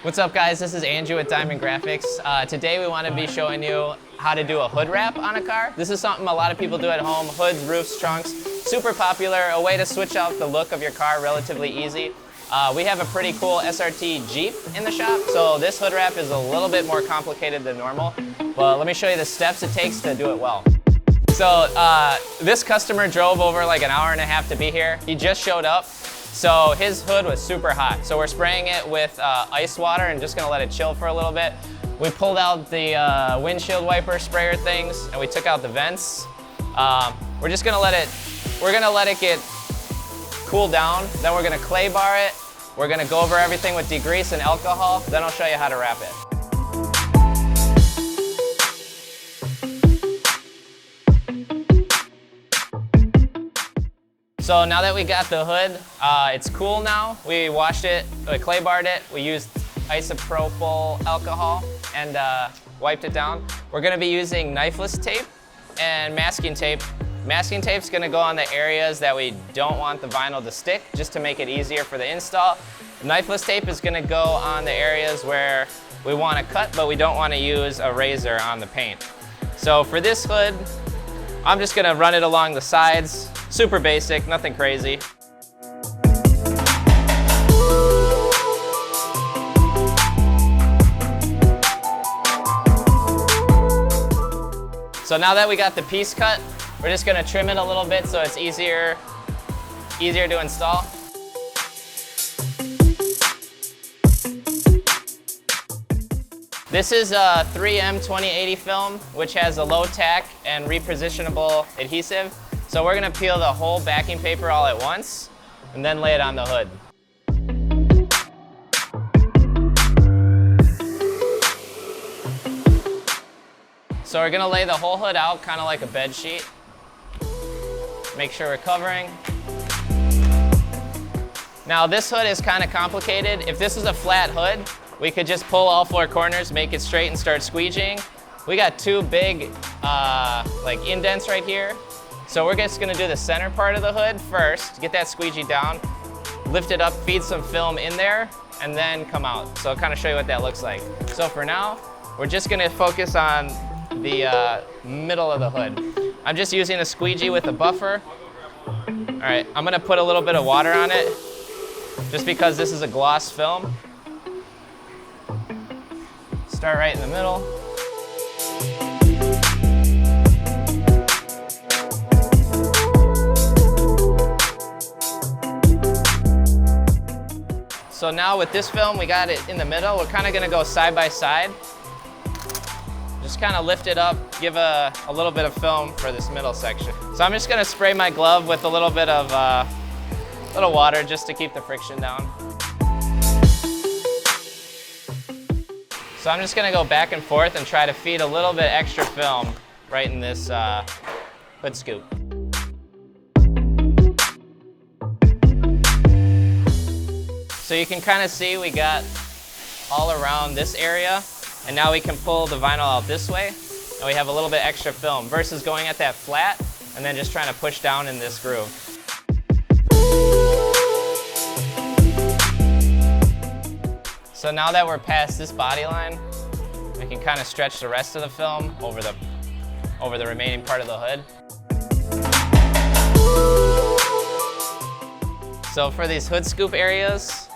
What's up guys, this is Andrew at Diamond Graphics. Today we want to be showing you how to do a hood wrap on a car. This is something a lot of people do at home, hoods, roofs, trunks, super popular, a way to switch out the look of your car relatively easy. We have a pretty cool SRT Jeep in the shop, so this hood wrap is a little bit more complicated than normal, but let me show you the steps it takes to do it well. So this customer drove over like an hour and a half to be here. He just showed up. So his hood was super hot. So we're spraying it with ice water and just gonna let it chill for a little bit. We pulled out the windshield wiper sprayer things and we took out the vents. We're gonna let it get cool down. Then we're gonna clay bar it. We're gonna go over everything with degrease and alcohol. Then I'll show you how to wrap it. So now that we got the hood, it's cool now. We washed it, we clay barred it, we used isopropyl alcohol and wiped it down. We're gonna be using knifeless tape and masking tape. Masking tape's gonna go on the areas that we don't want the vinyl to stick, just to make it easier for the install. Knifeless tape is gonna go on the areas where we wanna cut, but we don't wanna use a razor on the paint. So for this hood, I'm just gonna run it along the sides. Super basic, nothing crazy. So now that we got the piece cut, we're just gonna trim it a little bit so it's easier to install. This is a 3M 2080 film, which has a low tack and repositionable adhesive. So we're gonna peel the whole backing paper all at once and then lay it on the hood. So we're gonna lay the whole hood out kind of like a bed sheet. Make sure we're covering. Now this hood is kind of complicated. If this is a flat hood, we could just pull all four corners, make it straight and start squeegeeing. We got two big like indents right here. So we're just gonna do the center part of the hood first, get that squeegee down, lift it up, feed some film in there, and then come out. So I'll kind of show you what that looks like. So for now, we're just gonna focus on the middle of the hood. I'm just using a squeegee with a buffer. All right, I'm gonna put a little bit of water on it, just because this is a gloss film. Start right in the middle. So now with this film, we got it in the middle. We're kind of gonna go side by side. Just kind of lift it up, give a little bit of film for this middle section. So I'm just gonna spray my glove with a little bit of little water just to keep the friction down. So I'm just gonna go back and forth and try to feed a little bit extra film right in this hood scoop. So you can kind of see we got all around this area, and now we can pull the vinyl out this way, and we have a little bit extra film versus going at that flat and then just trying to push down in this groove. So now that we're past this body line, we can kind of stretch the rest of the film over the remaining part of the hood. So for these hood scoop areas,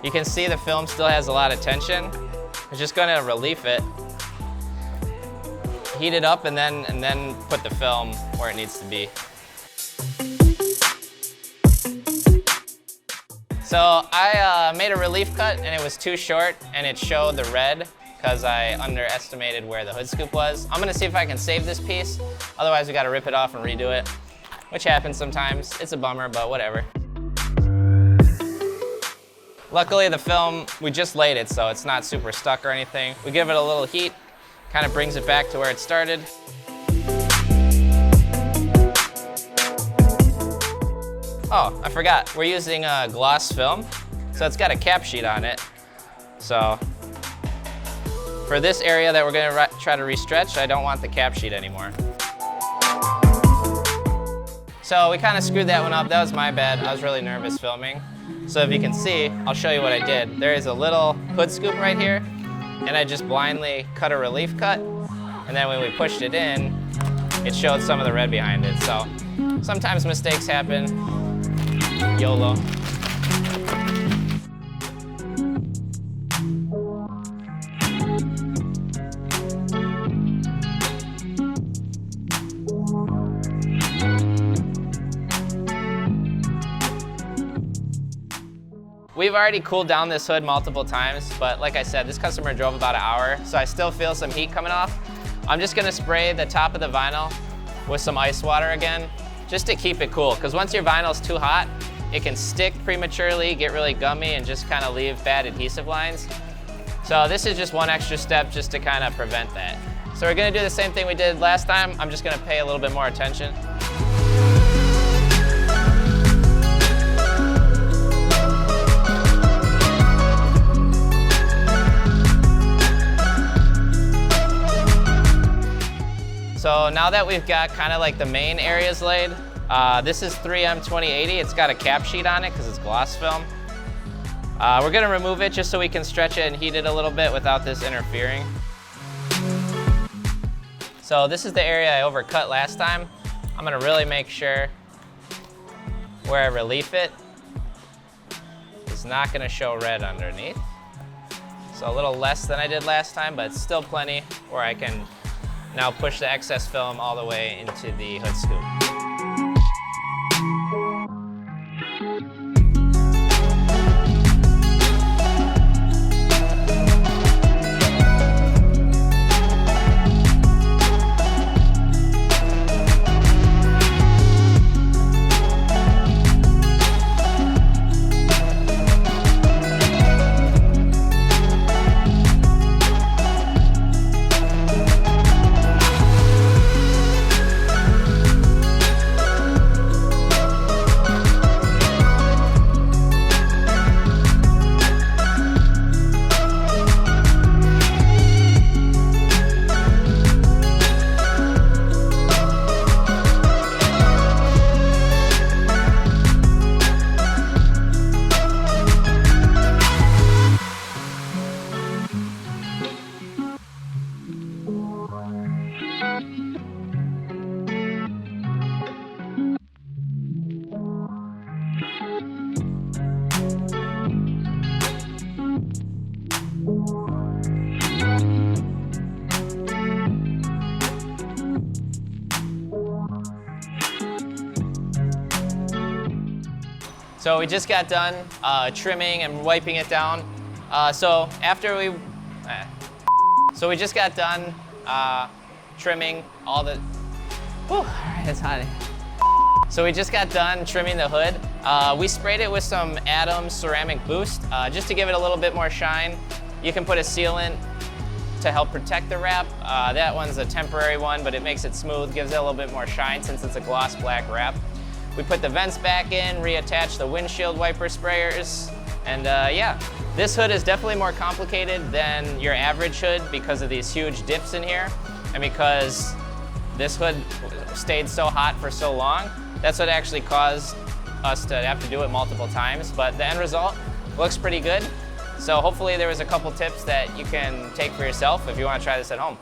you can see the film still has a lot of tension. We're just gonna relief it, heat it up, and then put the film where it needs to be. So I made a relief cut and it was too short and it showed the red because I underestimated where the hood scoop was. I'm gonna see if I can save this piece. Otherwise we gotta rip it off and redo it, which happens sometimes. It's a bummer, but whatever. Luckily the film, we just laid it, so it's not super stuck or anything. We give it a little heat, kind of brings it back to where it started. Oh, I forgot, we're using a gloss film, so it's got a cap sheet on it. So for this area that we're gonna try to restretch, I don't want the cap sheet anymore. So we kind of screwed that one up. That was my bad. I was really nervous filming. So if you can see, I'll show you what I did. There is a little hood scoop right here, and I just blindly cut a relief cut, and then when we pushed it in, it showed some of the red behind it. So sometimes mistakes happen. YOLO. We've already cooled down this hood multiple times, but like I said, this customer drove about an hour, so I still feel some heat coming off. I'm just gonna spray the top of the vinyl with some ice water again, just to keep it cool, because once your vinyl's too hot, it can stick prematurely, get really gummy, and just kind of leave bad adhesive lines. So this is just one extra step just to kind of prevent that. So we're gonna do the same thing we did last time. I'm just gonna pay a little bit more attention. So now that we've got kind of like the main areas laid, this is 3M 2080. It's got a cap sheet on it because it's gloss film. We're gonna remove it just so we can stretch it and heat it a little bit without this interfering. So this is the area I overcut last time. I'm gonna really make sure where I relief it is not gonna show red underneath. So a little less than I did last time, but it's still plenty where I can now push the excess film all the way into the hood scoop. So we just got done trimming and wiping it down. So we just got done trimming all the, whew, all right, it's hot. So we just got done trimming the hood. We sprayed it with some Adams Ceramic Boost just to give it a little bit more shine. You can put a sealant to help protect the wrap. That one's a temporary one, but it makes it smooth, gives it a little bit more shine since it's a gloss black wrap. We put the vents back in, reattached the windshield wiper sprayers, and yeah, this hood is definitely more complicated than your average hood because of these huge dips in here, and because this hood stayed so hot for so long, that's what actually caused us to have to do it multiple times, but the end result looks pretty good. So hopefully there was a couple tips that you can take for yourself if you want to try this at home.